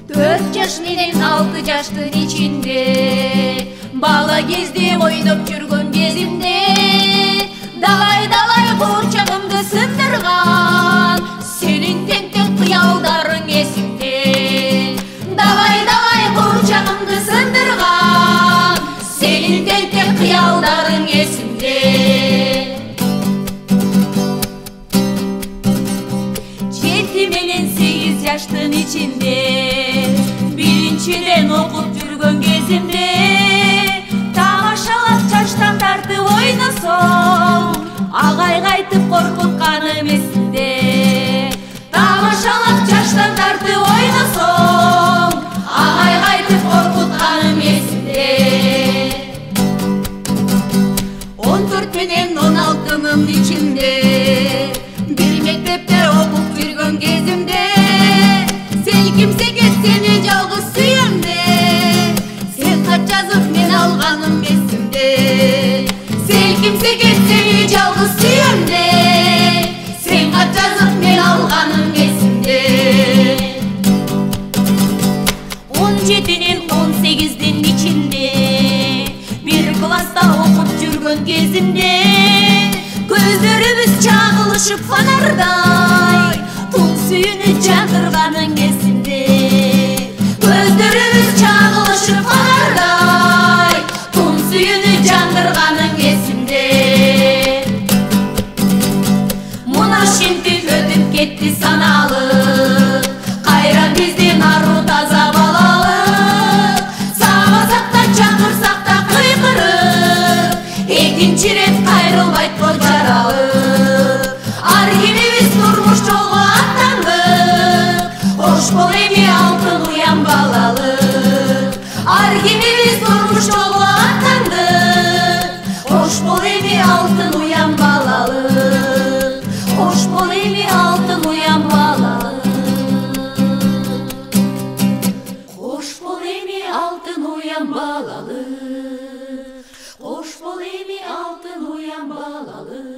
Dört yaş menен 6 жаштын ичинде бала кезде ойноп жүргөн кезимде далай курчагымды сындырган сенин тентек кыялдарың эсимде. Далай курчагымды сындырган сенин тентек кыялдарың эсимде. 7 менен 8 жаштын ичинде биринчиден окуп жүргөн кезимде тамашалап жаштан тартып ойносом агай кайтып коркутканым эсимде. Тамашалап жаштан тартып ойносом агай кайтып коркутканым эсимде. 14 менен 16нын ичинде бир мектепте окуп жүргөн кезимде селкимсе сени жалгыз сүйөмде сен кат жазып мен алганым эсимде. Селкимсе сени жалгыз сүйөмде сен кат жазып мен алганым эсимде. 17-нен 18-дин ичинде бир класста окуп жүргөн кезимде көздөрүбүз чагылышып фонардай тун сүйүнү жандырганың эсимде. Көздөрүбүз чагылышып фонардай тун сүйүнү жандырганың эсимде. Муну ошентип өтүп кетти саналы кайра биздин аруу таза балалы сабасак да чакырсак да кыйкырып экинчи ирет кайрылбайт го жаралы. Архивибиз турмуш жолго аттанды кош бол эми алтын уян балалы. Архивибиз турмуш жолго аттанды кош бол эми алтын уян балалы. Кош бол эми алтын уян балалы. Кош бол эми алтын уян балалы. Кош бол эми алтын уян балалы.